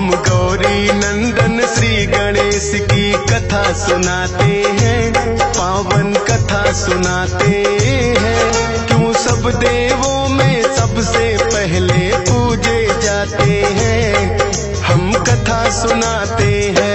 हम गौरी नंदन श्री गणेश की कथा सुनाते हैं, पावन कथा सुनाते हैं। क्यों सब देवों में सबसे पहले पूजे जाते हैं, हम कथा सुनाते हैं।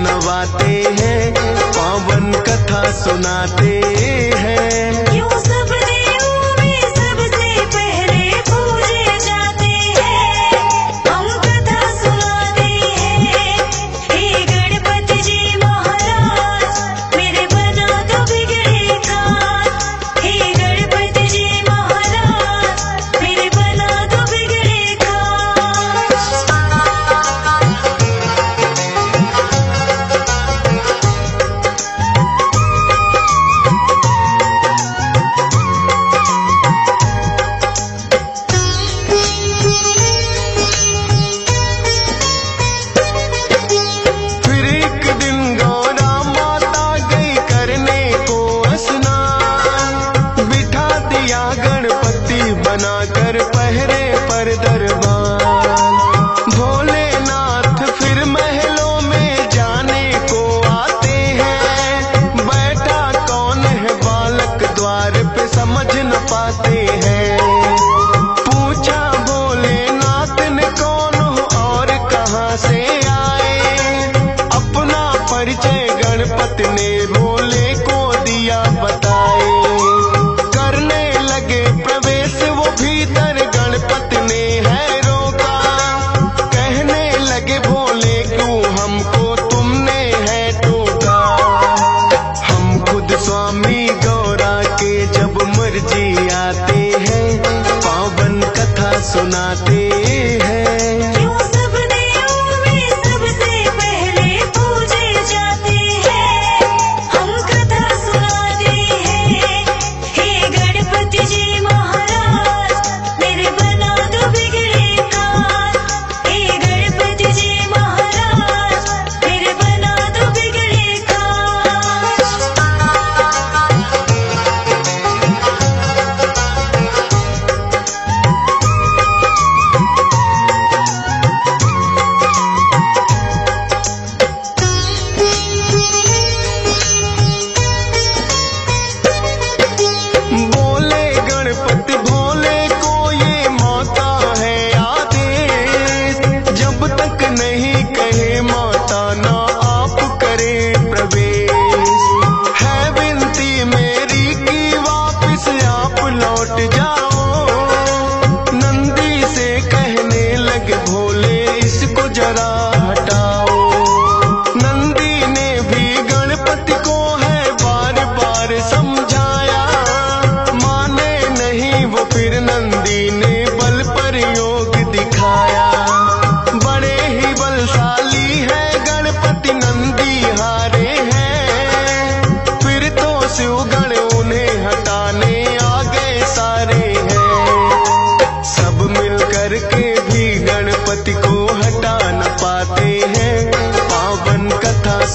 नवाते हैं, पावन कथा सुनाते हैं। क्यों सब देवों में सबसे पहले पूजे जाते हैं, हम कथा सुनाते हैं। हे गणपति जी महाराज मेरे बना दो बिगड़े काम, हे गणपति जी महाराज मेरे बना दो बिगड़े काम। बनाकर पहरे पर दरबार, भोलेनाथ फिर महलों में जाने को आते हैं। बैठा कौन है बालक द्वार पे समझ न पाते हैं। पूछा भोलेनाथ ने कौन हो और कहाँ से आए, अपना परिचय गणपति ने भोले को दिया बताए। करने लगे प्रवेश भीतर गणपति ने है रोका, कहने लगे भोले क्यों हमको तुमने है टोका। हम खुद स्वामी गौरा के जब मर्जी आते हैं, पावन कथा सुनाते हैं। क्यों सब देवों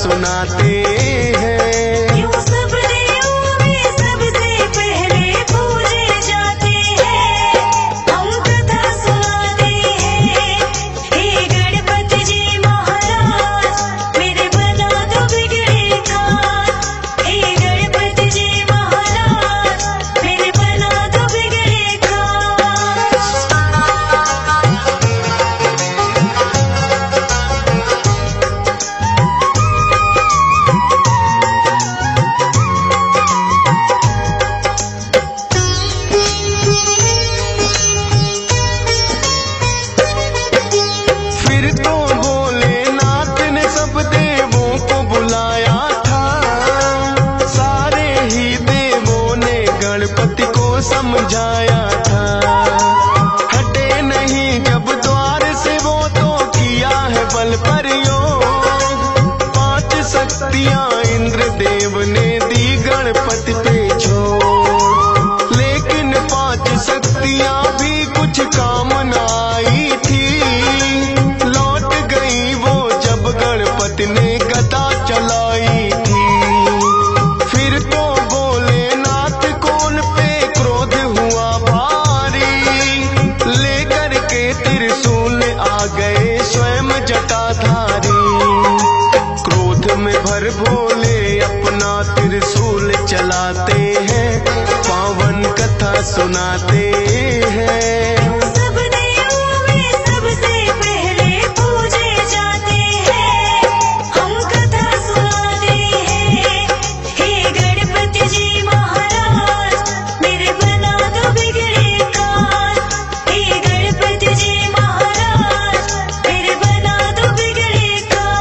सुनाते हैं। यूं सब देवों में सबसे पहले पूजे जाते हैं, हम कथा सुनाते हैं। हे गणपति जी महाराज मेरे बना दो बिगड़े काम, हे गणपति जी महाराज मेरे बना दो बिगड़े काम। फिर तो भोलेनाथ ने सब देवों को बुलाया था, सारे ही देवों ने गणपति को समझाया था। हटे नहीं जब द्वार से वो तो किया है बल प्रयोग, 5 शक्तियां इंद्रदेव ने दी गणपति पे छोड़। लेकिन 5 शक्तियां भी कुछ काम न आई थी, लौट गई वो जब गणपति ने गदा चलाई थी। फिर तो भोलेनाथ को उन पे क्रोध हुआ भारी, लेकर के त्रिशूल आ गए स्वयं जटाधारी। क्रोध में भर भोले अपना त्रिशूल चलाते हैं, पावन कथा सुनाते हैं। सब देवों में सबसे पहले पूजे जाते हैं, हम कथा सुनाते हैं। हे गणपति जी महाराज मेरे बना दो बिगड़े काम, हे गणपति जी महाराज मेरे बना दो बिगड़े काम।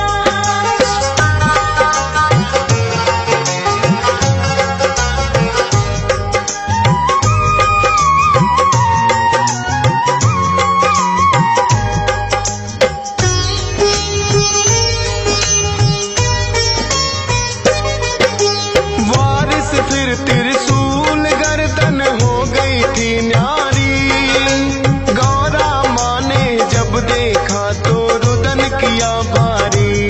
वारिस फिर त्रिशूल गर्दन हो गई थी न्यारी, गौरा माँ ने जब देखा तो रुदन किया भारी।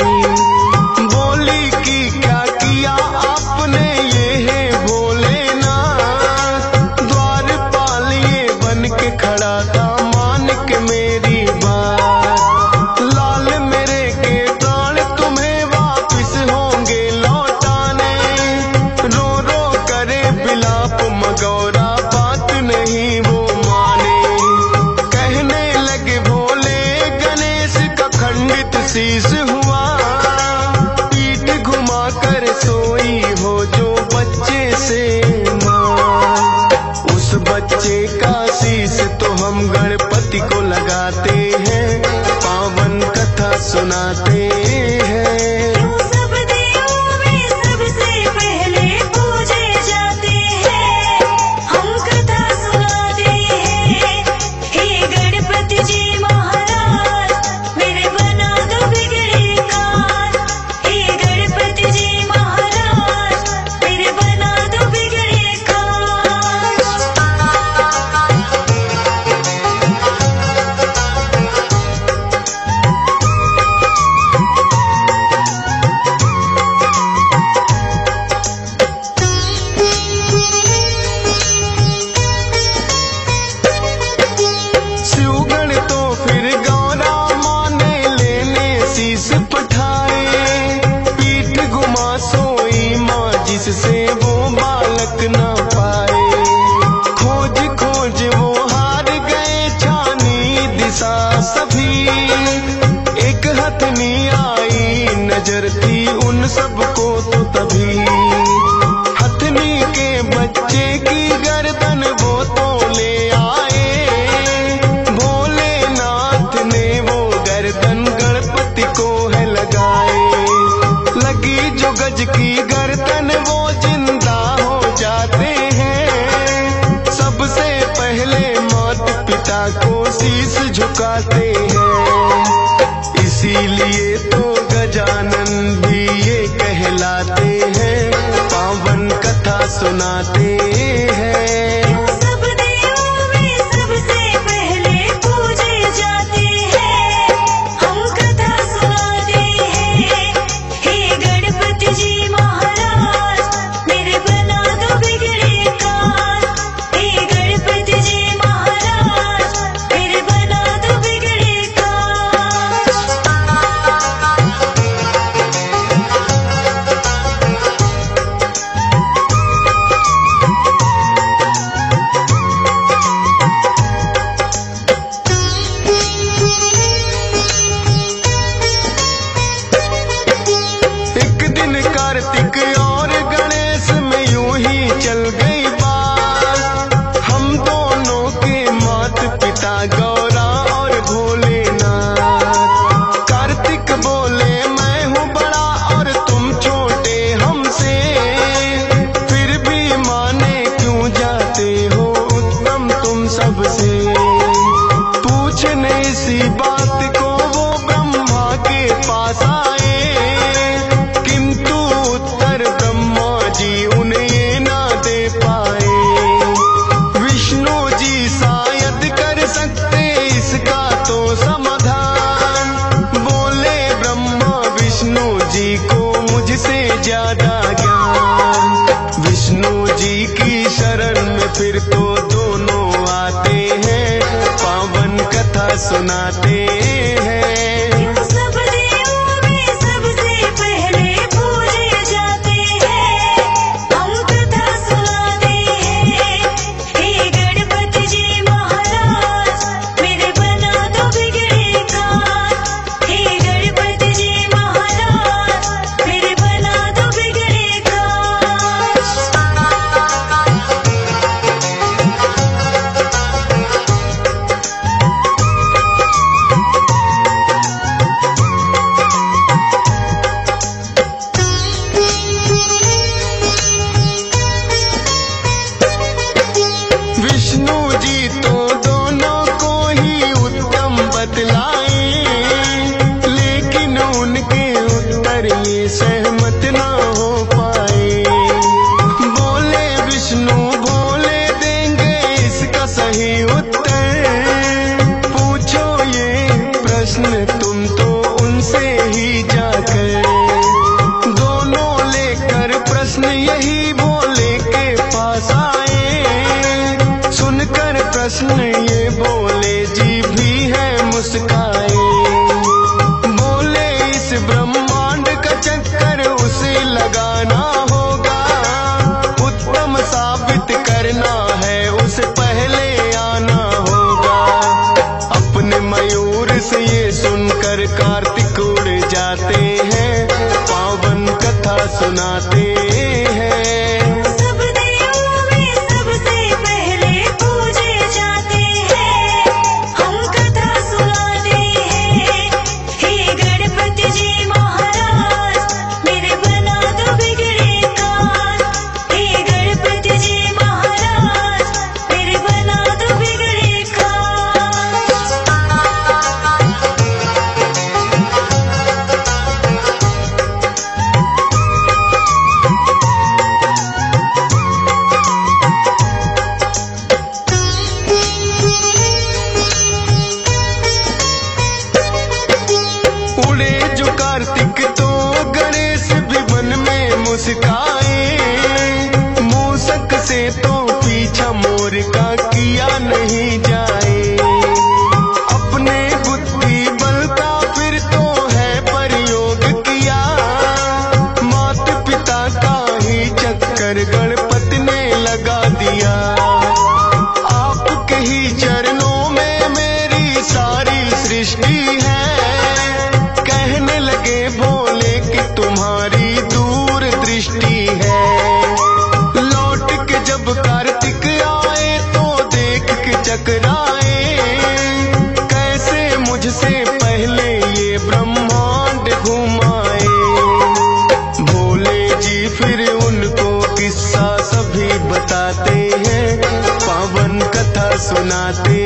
बोली कि क्या किया आपने ये है भोलेनाथ, द्वारपाल ये बन के खड़ा था मान के मेरी बात। लाल मेरे के प्राण तुम्हें वापिस होंगे लौटाने, रो रो करे बिलाप मगौरा बात नहीं वो माने। कहने लगे भोले गणेश का खंडित शीश हुआ, पीठ घुमा कर सोई हो जो बच्चे से मां। उस बच्चे का शीश तो हम गणपति को लगाते हैं, पावन कथा सुनाते हैं। यूं सब देवों में सबसे पहले पूजे जाते हैं, हम कथा सुनाते हैं। हे गणपति जी महाराज मेरे बना दो बिगड़े काम, हे गणपति जी महाराज मेरे बना दो बिगड़े काम। शिवगण तो फिर गौरा माँ ने लेने शीश पठाए, पीठ घुमा सोई माँ जिससे वो बालक न पाए। खोज खोज वो हार गए छानी दिशा सभी, एक हथनी आई नजर थी उन सबको तो तभी। हथनी के बच्चे की गर्दन वो तो ले आए, भोलेनाथ ने वो गर्दन गणपति को है लगाए। लगी जो गज की गर्दन वो जिंदा हो जाते हैं, सबसे पहले माता पिता को शीश झुकाते हैं। इसीलिए तो गजानन भी ये कहलाते हैं, पावन कथा सुनाते हैं। सब देवों में सबसे पहले पूजे जाते हैं, हम कथा सुनाते हैं। हे गणपति जी को मुझसे ज्यादा ज्ञान। विष्णु जी की शरण में फिर तो दोनों आते हैं, पावन कथा सुनाते हैं। क्यों सब देवों में सबसे पहले पूजे जाते हैं, हम कथा सुनाते हैं। हे गणपति जी महाराज मेरे बना दो बिगड़े कान। हे गणपति जी महाराज मेरे बना दो बिगड़े कान। विष्णु जी तो दोनों को ही उत्तम बतलाए, लेकिन उनके उत्तर ये सहमत ना हो पाए। बोले विष्णु भोले देंगे इसका सही उत्तर, पूछो ये प्रश्न तुम तो उनसे ही जाकर। दोनों लेकर प्रश्न यही भोले के पास आए, सुनकर प्रश्न ये बोले जी भी है मुस्काए। बोले इस ब्रह्मांड का चक्कर उसे लगाना होगा, उत्तम साबित करना है उसे पहले आना होगा। अपने मयूर से ये सुनकर कार्तिक उड़ जाते हैं, पावन कथा सुनाते हैं। सब देवों में सबसे पहले पूजे जाते हैं, हम कथा सुनाते हैं। हे गणपति जी महाराज मेरे बना दो बिगड़े कान। हे गणपति जी महाराज मेरे बना दो बिगड़े कान। उड़े जो कार्तिक तो गणेश भी मन में मुस्काए, मूसक से तो पीछा मोर का किया नहीं जाए। अपने बुद्धि बल का फिर तो है प्रयोग किया, मात पिता का ही चक्कर गणपति ने लगा दिया। आपके ही चरणों में मेरी सारी सृष्टि है, कहने लगे भोले कि तुम्हारी दूर दृष्टि है। लौट के जब कार्तिक आए तो देख के चकराए, कैसे मुझसे पहले ये ब्रह्मांड घुमाए। भोले जी फिर उनको किस्सा सभी बताते हैं, पावन कथा सुनाते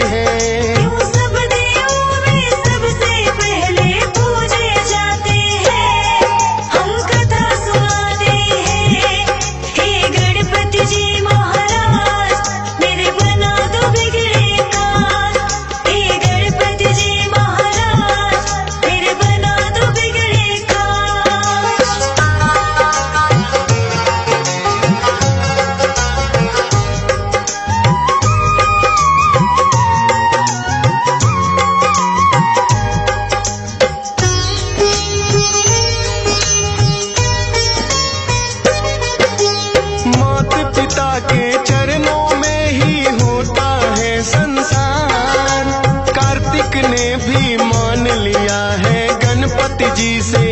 हैं। क्यों सब देवों में सबसे पहले पूजे जाते हैं, हम कथा सुनाते हैं। हे गणपति जी महाराज मेरे बना दो बिगड़े कान। हे गणपति जी महाराज मेरे बना दो बिगड़े कान। मात पिता के चरणों में ही होता है संसार। कार्तिक ने भी मान लिया है गणपति जी से